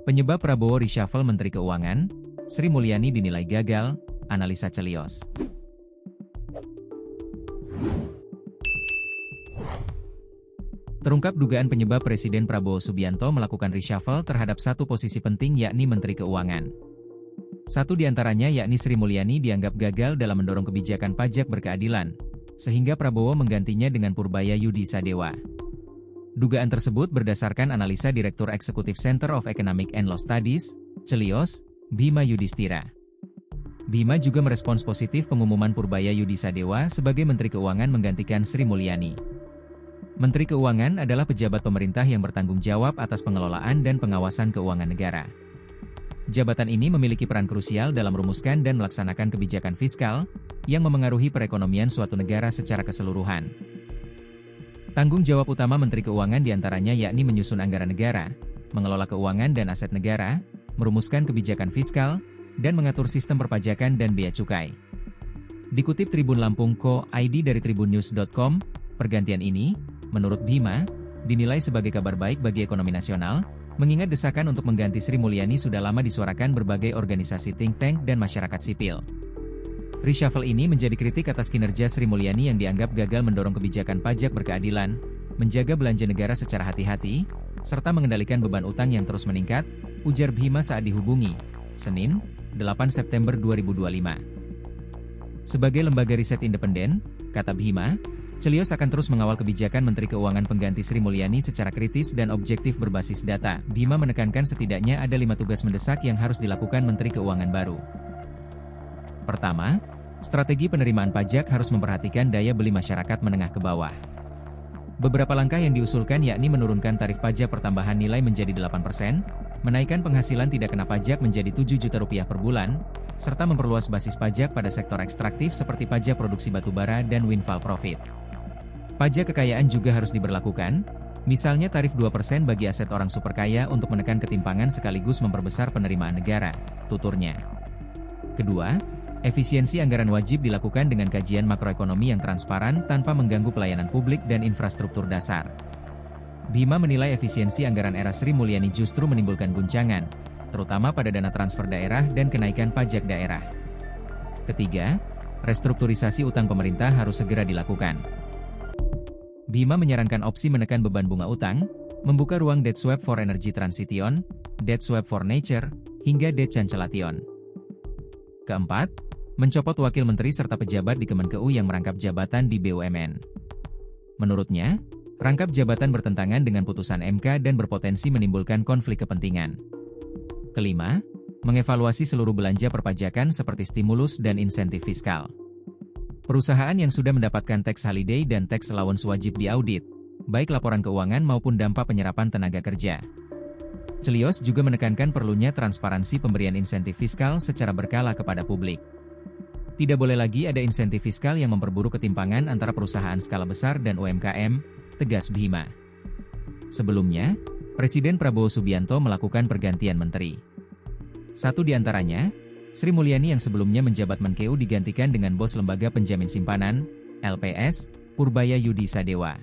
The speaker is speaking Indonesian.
Penyebab Prabowo reshuffle Menteri Keuangan, Sri Mulyani dinilai gagal, analisa Celios. Terungkap dugaan penyebab Presiden Prabowo Subianto melakukan reshuffle terhadap satu posisi penting yakni Menteri Keuangan. Satu di antaranya yakni Sri Mulyani dianggap gagal dalam mendorong kebijakan pajak berkeadilan, sehingga Prabowo menggantinya dengan Purbaya Yudi Sadewa. Dugaan tersebut berdasarkan analisa Direktur Eksekutif Center of Economic and Law Studies, Celios, Bima Yudhistira. Bima juga merespons positif pengumuman Purbaya Yudi Sadewa sebagai Menteri Keuangan menggantikan Sri Mulyani. Menteri Keuangan adalah pejabat pemerintah yang bertanggung jawab atas pengelolaan dan pengawasan keuangan negara. Jabatan ini memiliki peran krusial dalam merumuskan dan melaksanakan kebijakan fiskal yang memengaruhi perekonomian suatu negara secara keseluruhan. Tanggung jawab utama Menteri Keuangan diantaranya yakni menyusun anggaran negara, mengelola keuangan dan aset negara, merumuskan kebijakan fiskal, dan mengatur sistem perpajakan dan bea cukai. Dikutip Tribun Lampung Co.id dari tribunnews.com, pergantian ini, menurut Bima, dinilai sebagai kabar baik bagi ekonomi nasional, mengingat desakan untuk mengganti Sri Mulyani sudah lama disuarakan berbagai organisasi think tank dan masyarakat sipil. Reshuffle ini menjadi kritik atas kinerja Sri Mulyani yang dianggap gagal mendorong kebijakan pajak berkeadilan, menjaga belanja negara secara hati-hati, serta mengendalikan beban utang yang terus meningkat, ujar Bima saat dihubungi, Senin, 8 September 2025. Sebagai lembaga riset independen, kata Bima, Celios akan terus mengawal kebijakan Menteri Keuangan pengganti Sri Mulyani secara kritis dan objektif berbasis data. Bima menekankan setidaknya ada 5 tugas mendesak yang harus dilakukan Menteri Keuangan baru. Pertama, strategi penerimaan pajak harus memperhatikan daya beli masyarakat menengah ke bawah. Beberapa langkah yang diusulkan yakni menurunkan tarif pajak pertambahan nilai menjadi 8%, menaikkan penghasilan tidak kena pajak menjadi Rp7 juta per bulan, serta memperluas basis pajak pada sektor ekstraktif seperti pajak produksi batubara dan windfall profit. Pajak kekayaan juga harus diberlakukan, misalnya tarif 2% bagi aset orang super kaya untuk menekan ketimpangan sekaligus memperbesar penerimaan negara, tuturnya. Kedua, efisiensi anggaran wajib dilakukan dengan kajian makroekonomi yang transparan tanpa mengganggu pelayanan publik dan infrastruktur dasar. Bima menilai efisiensi anggaran era Sri Mulyani justru menimbulkan guncangan, terutama pada dana transfer daerah dan kenaikan pajak daerah. Ketiga, restrukturisasi utang pemerintah harus segera dilakukan. Bima menyarankan opsi menekan beban bunga utang, membuka ruang debt swap for energy transition, debt swap for nature, hingga debt cancellation. Keempat, mencopot wakil menteri serta pejabat di Kemenkeu yang merangkap jabatan di BUMN. Menurutnya, rangkap jabatan bertentangan dengan putusan MK dan berpotensi menimbulkan konflik kepentingan. Kelima, mengevaluasi seluruh belanja perpajakan seperti stimulus dan insentif fiskal. Perusahaan yang sudah mendapatkan tax holiday dan tax allowance wajib diaudit, baik laporan keuangan maupun dampak penyerapan tenaga kerja. Celios juga menekankan perlunya transparansi pemberian insentif fiskal secara berkala kepada publik. Tidak boleh lagi ada insentif fiskal yang memperburuk ketimpangan antara perusahaan skala besar dan UMKM, tegas Bima. Sebelumnya, Presiden Prabowo Subianto melakukan pergantian menteri. Satu di antaranya, Sri Mulyani yang sebelumnya menjabat Menkeu digantikan dengan bos Lembaga Penjamin Simpanan, LPS, Purbaya Yudi Sadewa.